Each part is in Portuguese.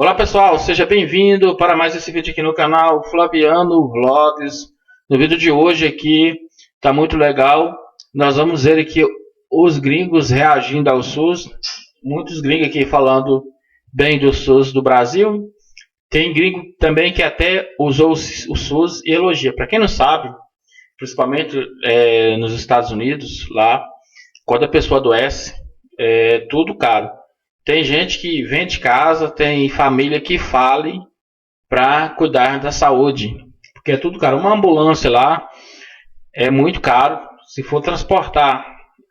Olá pessoal, seja bem-vindo para mais esse vídeo aqui no canal Flaviano Vlogs. No vídeo de hoje aqui tá muito legal. Nós vamos ver aqui os gringos reagindo ao SUS. Muitos gringos aqui falando bem do SUS do Brasil. Tem gringo também que até usou o SUS e elogia. Para quem não sabe, principalmente nos Estados Unidos, lá quando a pessoa adoece, é tudo caro. Tem gente que vende casa, tem família que fale para cuidar da saúde, porque é tudo caro. Uma ambulância lá é muito caro. Se for transportar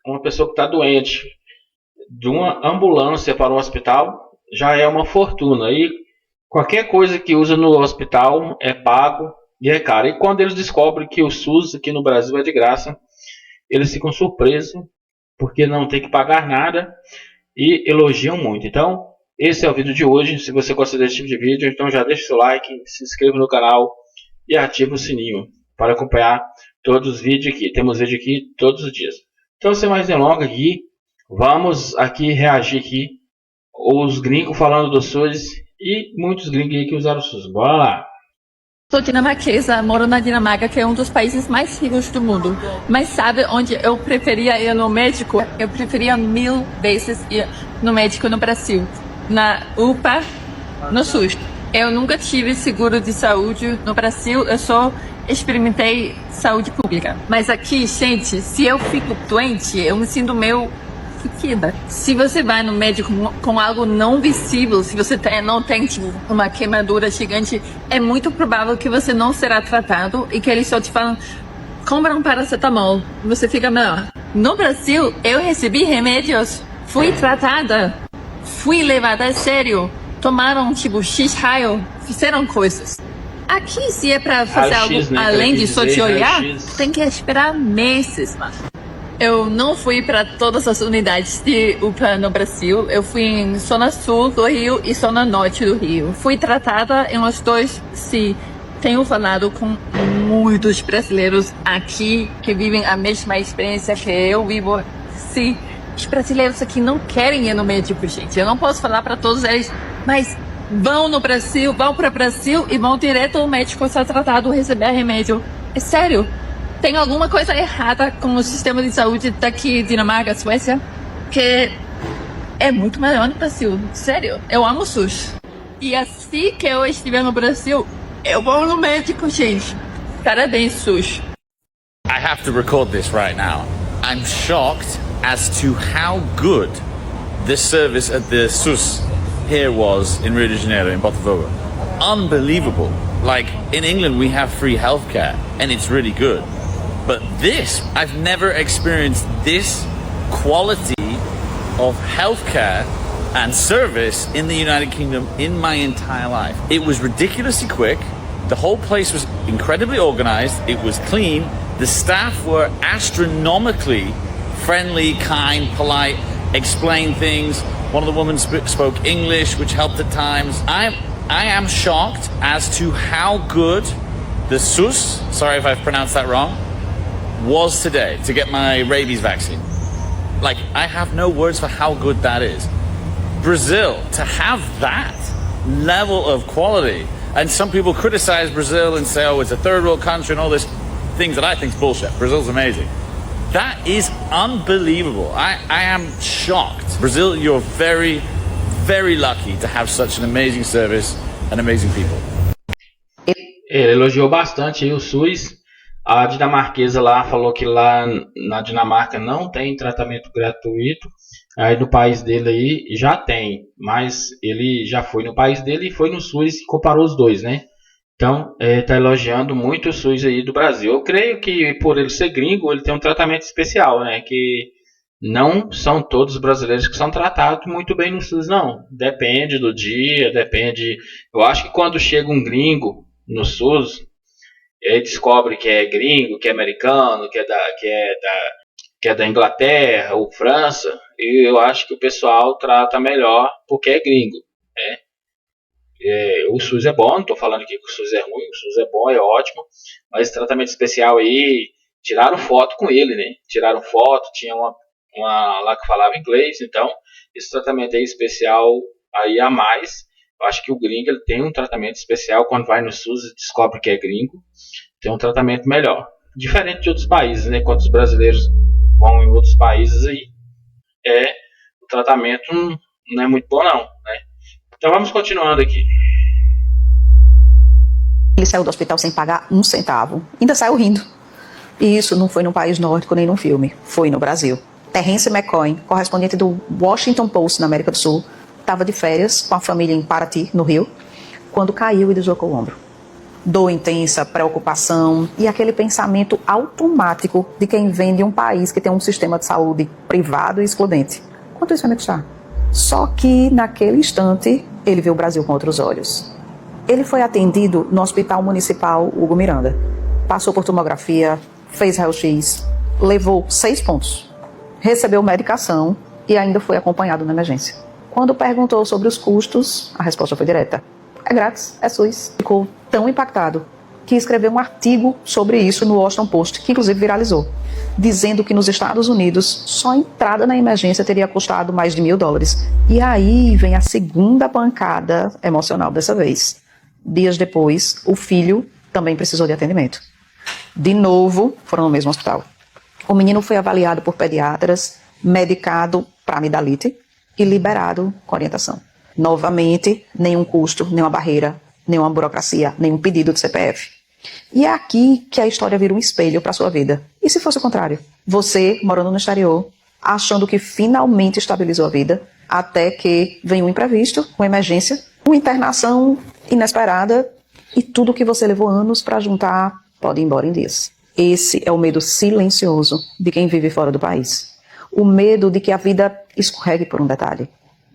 uma pessoa que está doente de uma ambulância para um hospital, já é uma fortuna. E qualquer coisa que usa no hospital é pago e é caro. E quando eles descobrem que o SUS aqui no Brasil é de graça, eles ficam surpresos, porque não tem que pagar nada e elogiam muito. Então, esse é o vídeo de hoje. Se você gosta desse tipo de vídeo, então já deixa o seu like, se inscreva no canal e ative o sininho para acompanhar todos os vídeos aqui. Temos vídeo aqui todos os dias. Então, sem mais delongas aqui, vamos aqui reagir aqui os gringos falando do SUS e muitos gringos aí que usaram o SUS. Bora lá! Sou dinamarquesa, moro na Dinamarca, que é um dos países mais ricos do mundo. Mas sabe onde eu preferia ir no médico? Eu preferia 1000 vezes ir no médico no Brasil. Na UPA, no SUS. Eu nunca tive seguro de saúde no Brasil, eu só experimentei saúde pública. Mas aqui, gente, se eu fico doente, eu me sinto meio fodida. Se você vai no médico com algo não visível, se você não tem tipo, uma queimadura gigante, é muito provável que você não será tratado e que eles só te falam, compra um paracetamol, você fica melhor. No Brasil, eu recebi remédios, fui tratada, fui levada a sério, tomaram tipo X-raio, fizeram coisas. Aqui, se é pra fazer algo além de só te olhar, tem que esperar meses, mano. Eu não fui para todas as unidades de UPA no Brasil. Eu fui em zona sul do Rio e zona norte do Rio. Fui tratada em os dois. Sim, tenho falado com muitos brasileiros aqui que vivem a mesma experiência que eu vivo. Sim, os brasileiros aqui não querem ir no médico, gente. Eu não posso falar para todos eles, mas vão no Brasil, vão para o Brasil e vão direto ao médico ser tratado, receber remédio. É sério. Tem alguma coisa errada com o sistema de saúde daqui, Dinamarca, Suécia, que é muito melhor no Brasil. Sério, eu amo o SUS. E assim que eu estiver no Brasil, eu vou no médico, gente. Parabéns, SUS. I have to record this right now. I'm shocked as to how good the service at the SUS here was in Rio de Janeiro, in Botafogo. Unbelievable. Like, in England we have free healthcare, and it's really good. But this, I've never experienced this quality of healthcare and service in the United Kingdom in my entire life. It was ridiculously quick. The whole place was incredibly organized. It was clean. The staff were astronomically friendly, kind, polite, explained things. One of the women spoke English, which helped at times. I am shocked as to how good the SUS, sorry if I've pronounced that wrong, was today to get my rabies vaccine. Like, I have no words for how good that is. Brazil, to have that level of quality, and some people criticize Brazil and say, oh, it's a third world country and all this things that I think is bullshit. Brazil's amazing. That is unbelievable. I am shocked. Brazil, you're very, very lucky to have such an amazing service and amazing people. Ele elogiou bastante aí o SUS. A dinamarquesa lá falou que lá na Dinamarca não tem tratamento gratuito. Aí no país dele aí já tem, mas ele já foi no país dele e foi no SUS e comparou os dois, né? Então, está elogiando muito o SUS aí do Brasil. Eu creio que por ele ser gringo, ele tem um tratamento especial, né? Que não são todos os brasileiros que são tratados muito bem no SUS, não. Depende do dia, depende. Eu acho que quando chega um gringo no SUS, ele descobre que é gringo, que é americano, que é da Inglaterra ou França, e eu acho que o pessoal trata melhor porque é gringo, né? O SUS é bom, não estou falando aqui que o SUS é ruim, o SUS é bom, é ótimo, mas esse tratamento especial aí, tiraram foto com ele, né? Tiraram foto, tinha uma lá que falava inglês, então esse tratamento aí especial aí a mais, Eu acho que o gringo ele tem um tratamento especial quando vai no SUS e descobre que é gringo, tem um tratamento melhor. Diferente de outros países, né? Quando os brasileiros vão em outros países aí, o tratamento não é muito bom não, né? Então vamos continuando aqui. Ele saiu do hospital sem pagar um centavo. Ainda saiu rindo. E isso não foi num país nórdico nem num filme. Foi no Brasil. Terence McCoy, correspondente do Washington Post na América do Sul, estava de férias com a família em Paraty, no Rio, quando caiu e deslocou o ombro. Dor intensa, preocupação e aquele pensamento automático de quem vem de um país que tem um sistema de saúde privado e excludente. Quanto isso vai me custar? Só que, naquele instante, ele viu o Brasil com outros olhos. Ele foi atendido no Hospital Municipal Hugo Miranda. Passou por tomografia, fez raio-x, levou 6 pontos. Recebeu medicação e ainda foi acompanhado na emergência. Quando perguntou sobre os custos, a resposta foi direta. É grátis, é SUS. Ficou tão impactado que escreveu um artigo sobre isso no Washington Post, que inclusive viralizou, dizendo que nos Estados Unidos só a entrada na emergência teria custado mais de $1.000. E aí vem a segunda pancada emocional dessa vez. Dias depois, o filho também precisou de atendimento. De novo, foram no mesmo hospital. O menino foi avaliado por pediatras, medicado para amidalite e liberado com orientação. Novamente, nenhum custo, nenhuma barreira, nenhuma burocracia, nenhum pedido de CPF. E é aqui que a história vira um espelho para a sua vida. E se fosse o contrário? Você, morando no exterior, achando que finalmente estabilizou a vida, até que vem um imprevisto, uma emergência, uma internação inesperada e tudo que você levou anos para juntar pode ir embora em dias. Esse é o medo silencioso de quem vive fora do país. O medo de que a vida escorregue por um detalhe.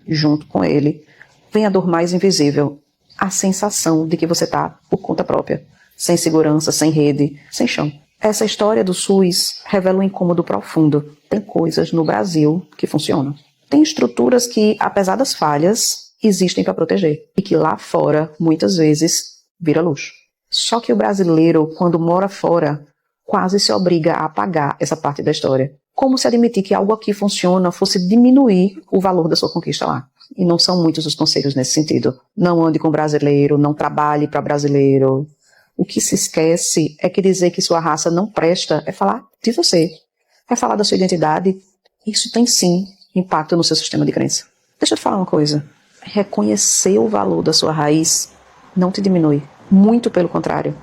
Junto com ele, vem a dor mais invisível, a sensação de que você está por conta própria, sem segurança, sem rede, sem chão. Essa história do SUS revela um incômodo profundo. Tem coisas no Brasil que funcionam. Tem estruturas que, apesar das falhas, existem para proteger. E que lá fora, muitas vezes, vira luxo. Só que o brasileiro, quando mora fora, quase se obriga a apagar essa parte da história. Como se admitir que algo aqui funciona fosse diminuir o valor da sua conquista lá. E não são muitos os conselhos nesse sentido. Não ande com brasileiro, não trabalhe para brasileiro. O que se esquece é que dizer que sua raça não presta é falar de você. É falar da sua identidade. Isso tem sim impacto no seu sistema de crença. Deixa eu te falar uma coisa. Reconhecer o valor da sua raiz não te diminui. Muito pelo contrário.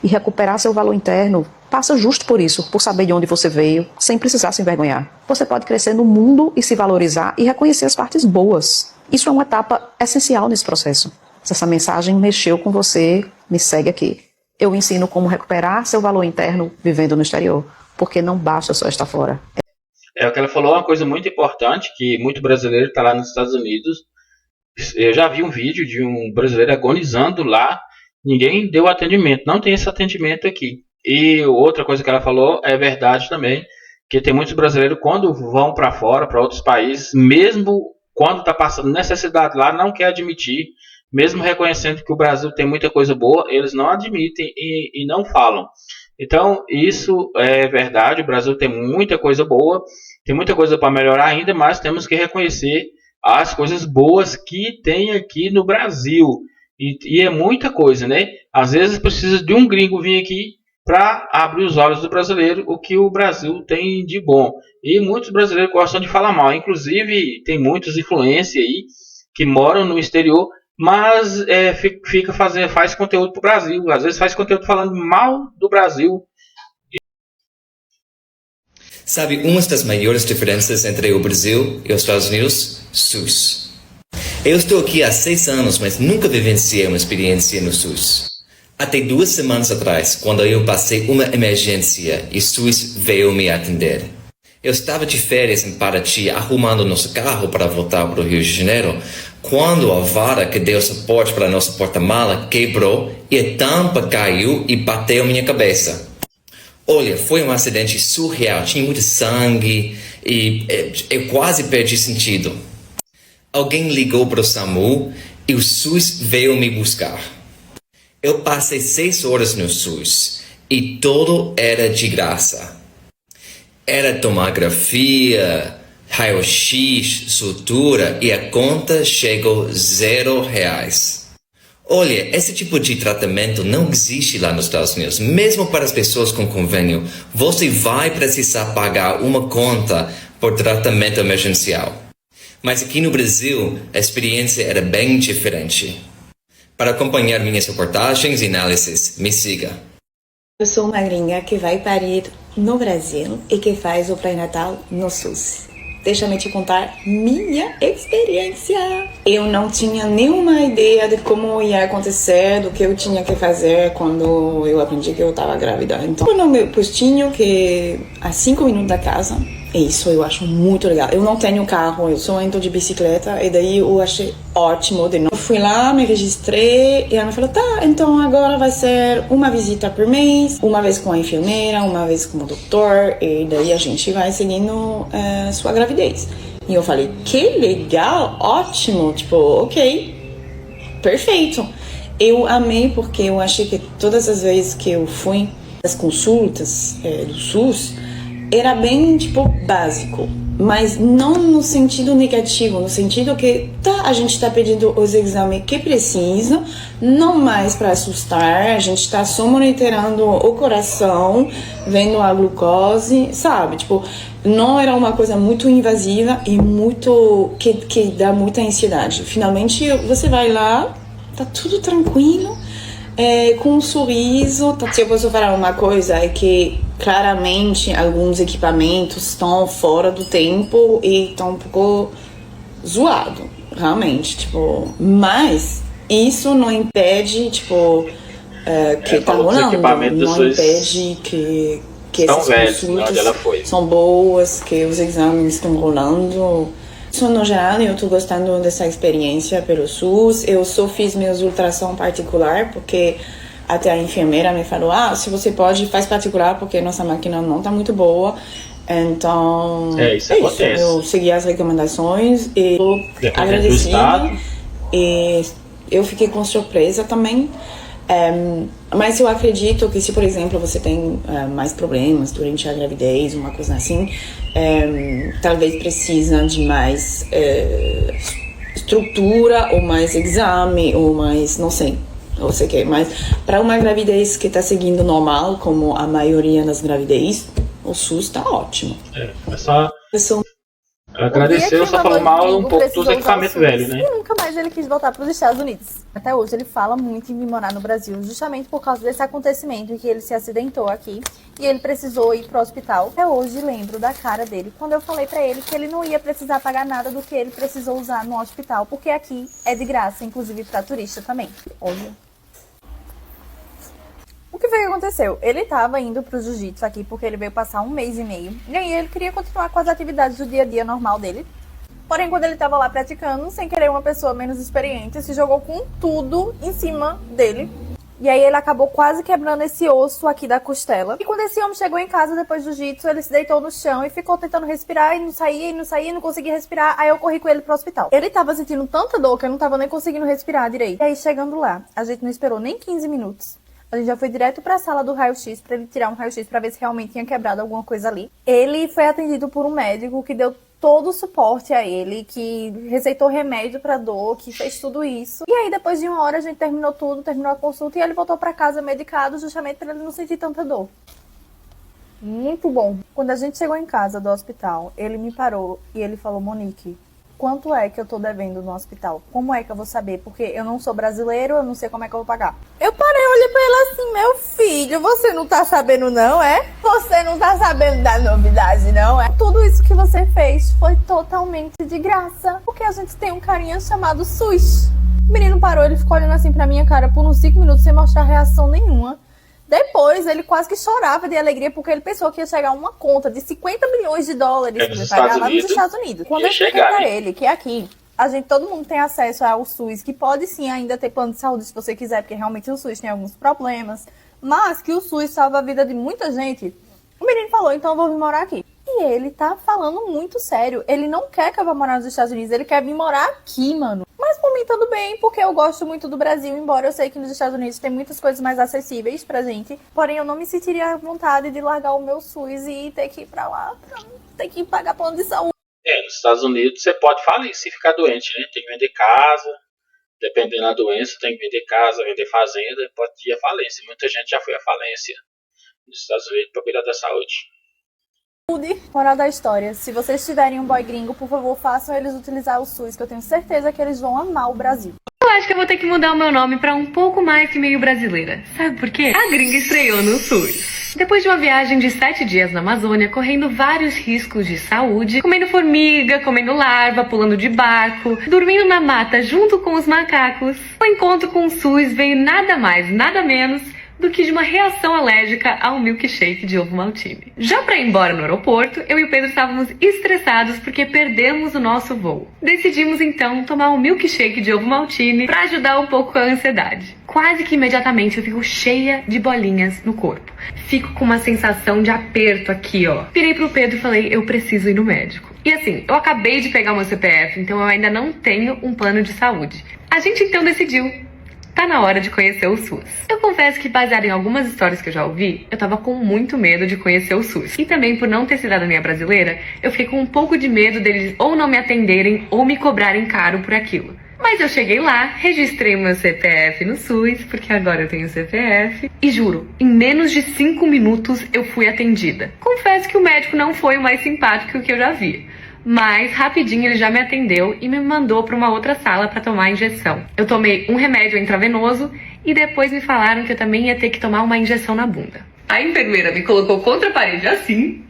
E recuperar seu valor interno passa justo por isso, por saber de onde você veio, sem precisar se envergonhar. Você pode crescer no mundo e se valorizar e reconhecer as partes boas. Isso é uma etapa essencial nesse processo. Se essa mensagem mexeu com você, me segue aqui. Eu ensino como recuperar seu valor interno vivendo no exterior, porque não basta só estar fora. O que ela falou é uma coisa muito importante, que muito brasileiro está lá nos Estados Unidos. Eu já vi um vídeo de um brasileiro agonizando lá, ninguém deu atendimento, não tem esse atendimento aqui. E outra coisa que ela falou é verdade também, que tem muitos brasileiros quando vão para fora, para outros países, mesmo quando está passando necessidade lá, não quer admitir, mesmo reconhecendo que o Brasil tem muita coisa boa, eles não admitem e não falam. Então, isso é verdade, o Brasil tem muita coisa boa, tem muita coisa para melhorar ainda, mas temos que reconhecer as coisas boas que tem aqui no Brasil. E é muita coisa, né? Às vezes precisa de um gringo vir aqui para abrir os olhos do brasileiro, o que o Brasil tem de bom. E muitos brasileiros gostam de falar mal. Inclusive, tem muitos influencers aí que moram no exterior, mas faz conteúdo para o Brasil. Às vezes faz conteúdo falando mal do Brasil. Sabe, uma das maiores diferenças entre o Brasil e os Estados Unidos? SUS. Eu estou aqui há 6 anos, mas nunca vivenciei uma experiência no SUS. Até 2 semanas atrás, quando eu passei uma emergência e SUS veio me atender. Eu estava de férias em Paraty, arrumando nosso carro para voltar para o Rio de Janeiro, quando a vara que deu suporte para nosso porta-mala quebrou e a tampa caiu e bateu minha cabeça. Olha, foi um acidente surreal, tinha muito sangue e eu quase perdi sentido. Alguém ligou para o SAMU e o SUS veio me buscar. Eu passei 6 horas no SUS e tudo era de graça. Era tomografia, raio-x, sutura e a conta chegou R$0. Olha, esse tipo de tratamento não existe lá nos Estados Unidos. Mesmo para as pessoas com convênio, você vai precisar pagar uma conta por tratamento emergencial. Mas aqui no Brasil, a experiência era bem diferente. Para acompanhar minhas reportagens e análises, me siga. Eu sou uma gringa que vai parir no Brasil e que faz o pré-natal no SUS. Deixa-me te contar minha experiência. Eu não tinha nenhuma ideia de como ia acontecer, do que eu tinha que fazer quando eu aprendi que eu estava grávida. Então, fui no meu postinho, que a 5 minutos da casa. Isso eu acho muito legal. Eu não tenho carro, eu só ando de bicicleta, e daí eu achei ótimo de novo. Eu fui lá, me registrei, e ela me falou, tá, então agora vai ser uma visita por mês, uma vez com a enfermeira, uma vez com o doutor, e daí a gente vai seguindo sua gravidez. E eu falei, que legal, ótimo, tipo, ok, perfeito. Eu amei porque eu achei que todas as vezes que eu fui às consultas do SUS, era bem, tipo, básico, mas não no sentido negativo, no sentido que, tá, a gente tá pedindo os exames que precisam, não mais para assustar, a gente tá só monitorando o coração, vendo a glucose, sabe? Tipo, não era uma coisa muito invasiva e muito, que dá muita ansiedade. Finalmente, você vai lá, tá tudo tranquilo, com um sorriso. Se eu posso falar uma coisa, é que claramente alguns equipamentos estão fora do tempo e estão um pouco zoado, realmente, tipo, mas isso não impede, tipo, que tá rolando, não impede que essas consultas são boas, que os exames estão rolando. Isso, no geral, eu tô gostando dessa experiência pelo SUS. Eu só fiz meus ultrassom particular, porque até a enfermeira me falou, se você pode, faz particular, porque nossa máquina não tá muito boa. Então, isso acontece. Eu segui as recomendações e tô agradecida. E eu fiquei com surpresa também. Mas eu acredito que se, por exemplo, você tem mais problemas durante a gravidez, uma coisa assim, talvez precisa de mais estrutura, ou mais exame, ou mais, não sei o que. Mas para uma gravidez que está seguindo normal, como a maioria das gravidez, o SUS está ótimo. Agradeceu, só falou mal um pouco dos equipamentos velhos, né? E nunca mais ele quis voltar para os Estados Unidos. Até hoje ele fala muito em vir morar no Brasil, justamente por causa desse acontecimento em que ele se acidentou aqui e ele precisou ir pro hospital. Até hoje lembro da cara dele quando eu falei para ele que ele não ia precisar pagar nada do que ele precisou usar no hospital, porque aqui é de graça, inclusive para turista também. Olha. O que foi que aconteceu? Ele estava indo pro jiu-jitsu aqui porque ele veio passar 1 mês e meio. E aí ele queria continuar com as atividades do dia a dia normal dele. Porém, quando ele estava lá praticando, sem querer, uma pessoa menos experiente se jogou com tudo em cima dele. E aí ele acabou quase quebrando esse osso aqui da costela. E quando esse homem chegou em casa depois do jiu-jitsu, ele se deitou no chão e ficou tentando respirar e não saía, não conseguia respirar. Aí eu corri com ele pro hospital. Ele tava sentindo tanta dor que eu não tava nem conseguindo respirar direito. E aí chegando lá, a gente não esperou nem 15 minutos. A gente já foi direto para a sala do raio-x para ele tirar um raio-x para ver se realmente tinha quebrado alguma coisa ali. Ele foi atendido por um médico que deu todo o suporte a ele, que receitou remédio para dor, que fez tudo isso. E aí depois de 1 hora a gente terminou tudo, terminou a consulta e ele voltou para casa medicado justamente para ele não sentir tanta dor. Muito bom. Quando a gente chegou em casa do hospital, ele me parou e ele falou: Monique, quanto é que eu tô devendo no hospital? Como é que eu vou saber? Porque eu não sou brasileiro, eu não sei como é que eu vou pagar. Eu parei, olhei pra ele assim: meu filho, você não tá sabendo não, é? Você não tá sabendo da novidade não, é? Tudo isso que você fez foi totalmente de graça, porque a gente tem um carinha chamado SUS. O menino parou, ele ficou olhando assim pra minha cara por uns 5 minutos sem mostrar reação nenhuma. Depois, ele quase que chorava de alegria porque ele pensou que ia chegar uma conta de 50 milhões de dólares para ele pagar lá nos Estados Unidos. Quando eu expliquei pra ele que aqui, todo mundo tem acesso ao SUS, que pode sim ainda ter plano de saúde se você quiser, porque realmente o SUS tem alguns problemas, mas que o SUS salva a vida de muita gente, o menino falou: então eu vou vir morar aqui. E ele tá falando muito sério. Ele não quer que eu vá morar nos Estados Unidos, ele quer vir morar aqui, mano. Mas por mim tudo bem, porque eu gosto muito do Brasil, embora eu sei que nos Estados Unidos tem muitas coisas mais acessíveis pra gente. Porém, eu não me sentiria à vontade de largar o meu SUS e ter que ir pra lá, pra ter que pagar plano de saúde. Nos Estados Unidos você pode falir se ficar doente, né? Tem que vender casa, dependendo da doença, tem que vender casa, vender fazenda, pode ir à falência. Muita gente já foi à falência nos Estados Unidos para cuidar da saúde. Moral da história, se vocês tiverem um boy gringo, por favor, façam eles utilizar o SUS, que eu tenho certeza que eles vão amar o Brasil. Eu acho que eu vou ter que mudar o meu nome pra um pouco mais que meio brasileira. Sabe por quê? A gringa estreou no SUS. Depois de uma viagem de 7 dias na Amazônia, correndo vários riscos de saúde, comendo formiga, comendo larva, pulando de barco, dormindo na mata junto com os macacos, o encontro com o SUS veio nada mais, nada menos do que de uma reação alérgica ao milkshake de ovo maltine. Já para ir embora no aeroporto, eu e o Pedro estávamos estressados porque perdemos o nosso voo. Decidimos então tomar um milkshake de ovo maltine para ajudar um pouco com a ansiedade. Quase que imediatamente eu fico cheia de bolinhas no corpo. Fico com uma sensação de aperto aqui, ó. Virei pro Pedro e falei, eu preciso ir no médico. E assim, eu acabei de pegar o meu CPF, então eu ainda não tenho um plano de saúde. A gente então decidiu, tá na hora de conhecer o SUS. Eu confesso que, baseado em algumas histórias que eu já ouvi, eu tava com muito medo de conhecer o SUS. E também, por não ter cidadania brasileira, eu fiquei com um pouco de medo deles ou não me atenderem ou me cobrarem caro por aquilo. Mas eu cheguei lá, registrei meu CPF no SUS, porque agora eu tenho CPF, e juro, em menos de 5 minutos eu fui atendida. Confesso que o médico não foi o mais simpático que eu já vi. Mas rapidinho ele já me atendeu e me mandou para uma outra sala para tomar a injeção. Eu tomei um remédio intravenoso e depois me falaram que eu também ia ter que tomar uma injeção na bunda. A enfermeira me colocou contra a parede assim,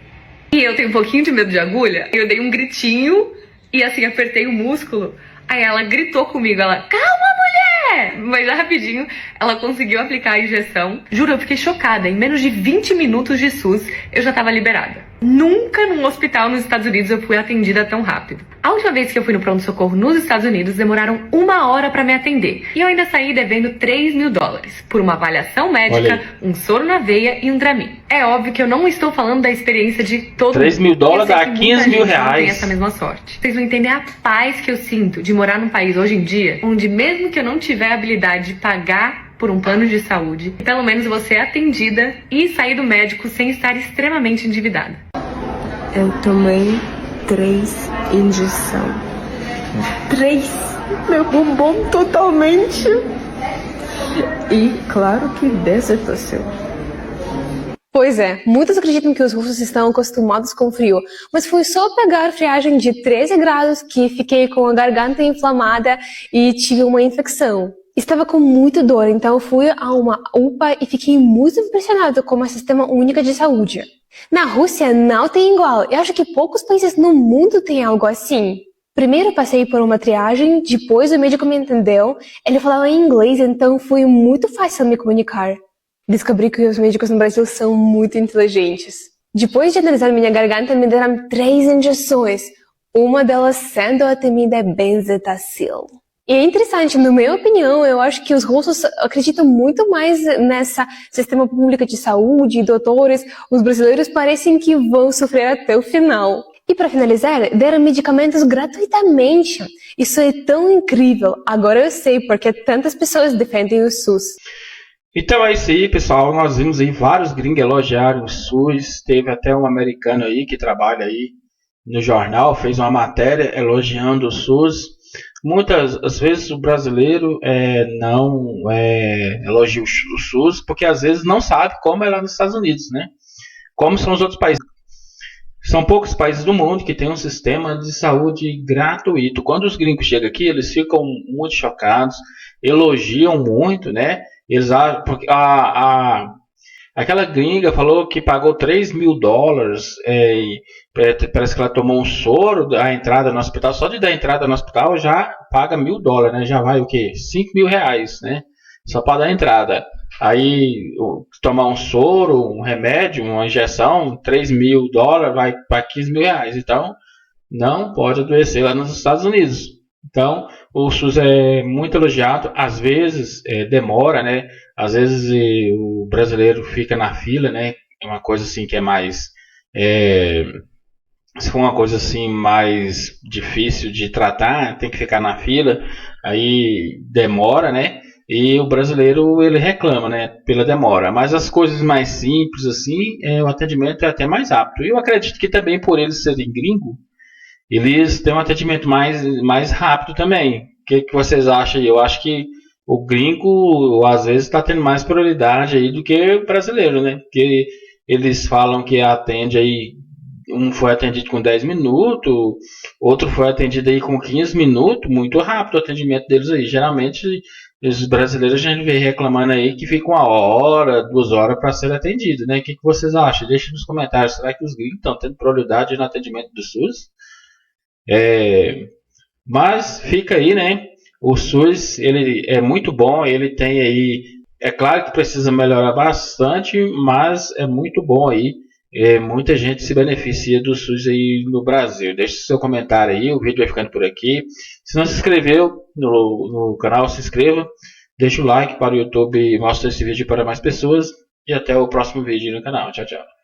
e eu tenho um pouquinho de medo de agulha. Eu dei um gritinho e assim apertei o músculo. Aí ela gritou comigo, ela, calma mulher! Mas já rapidinho ela conseguiu aplicar a injeção. Juro, eu fiquei chocada. Em menos de 20 minutos de SUS, eu já tava liberada. Nunca num hospital nos Estados Unidos eu fui atendida tão rápido. A última vez que eu fui no pronto-socorro nos Estados Unidos, demoraram 1 hora pra me atender. E eu ainda saí devendo $3.000 por uma avaliação médica, um soro na veia e um Dramin. É óbvio que eu não estou falando da experiência de todo mundo. $3.000 dá R$15.000. Não tem essa mesma sorte. Vocês vão entender a paz que eu sinto de morar num país hoje em dia, onde mesmo que eu não tiver a habilidade de pagar por um plano de saúde, pelo menos eu vou ser atendida e sair do médico sem estar extremamente endividada. Eu tomei 3 injeções. 3. Meu bumbum totalmente. E claro que desapareceu. Pois é, muitos acreditam que os russos estão acostumados com frio, mas foi só pegar friagem de 13 graus que fiquei com a garganta inflamada e tive uma infecção. Estava com muita dor, então fui a uma UPA e fiquei muito impressionado com o sistema único de saúde. Na Rússia não tem igual, eu acho que poucos países no mundo têm algo assim. Primeiro passei por uma triagem, depois o médico me entendeu, ele falava em inglês, então foi muito fácil me comunicar. Descobri que os médicos no Brasil são muito inteligentes. Depois de analisar minha garganta, me deram 3 injeções, uma delas sendo a temida benzetacil. E é interessante, na minha opinião, eu acho que os russos acreditam muito mais nesse sistema público de saúde, doutores. Os brasileiros parecem que vão sofrer até o final. E para finalizar, deram medicamentos gratuitamente. Isso é tão incrível. Agora eu sei porque tantas pessoas defendem o SUS. Então é isso aí, pessoal. Nós vimos aí vários gringos elogiarem o SUS. Teve até um americano aí que trabalha aí no jornal, fez uma matéria elogiando o SUS. Muitas às vezes o brasileiro não elogia o SUS porque às vezes não sabe como é lá nos Estados Unidos, né? Como são os outros países. São poucos países do mundo que tem um sistema de saúde gratuito. Quando os gringos chegam aqui, eles ficam muito chocados, elogiam muito, né? Eles porque aquela gringa falou que pagou $3.000 parece que ela tomou um soro da entrada no hospital. Só de dar entrada no hospital já paga $1.000, né? Já vai o quê? R$5.000, né? Só para dar entrada. Aí tomar um soro, um remédio, uma injeção, $3.000 vai para R$15.000. Então não pode adoecer lá nos Estados Unidos. Então o SUS é muito elogiado. Às vezes demora, né? Às vezes o brasileiro fica na fila, né? É uma coisa assim que é mais se for uma coisa assim mais difícil de tratar, tem que ficar na fila, aí demora, né? E o brasileiro ele reclama, né, pela demora. Mas as coisas mais simples assim, o atendimento é até mais rápido. E eu acredito que também por eles serem gringo, eles têm um atendimento mais rápido também. O que vocês acham aí? Eu acho que o gringo, às vezes, está tendo mais prioridade aí do que o brasileiro, né? Porque eles falam que atende aí, um foi atendido com 10 minutos, outro foi atendido aí com 15 minutos, muito rápido o atendimento deles aí. Geralmente, os brasileiros a gente vê reclamando aí que fica 1 hora, 2 horas para ser atendido, né? O que vocês acham? Deixem nos comentários. Será que os gringos estão tendo prioridade no atendimento do SUS? Mas fica aí, né? O SUS, ele é muito bom, ele tem aí, é claro que precisa melhorar bastante, mas é muito bom aí. Muita gente se beneficia do SUS aí no Brasil. Deixe seu comentário aí, o vídeo vai ficando por aqui. Se não se inscreveu no canal, se inscreva. Deixe o like para o YouTube, mostra esse vídeo para mais pessoas. E até o próximo vídeo no canal. Tchau, tchau.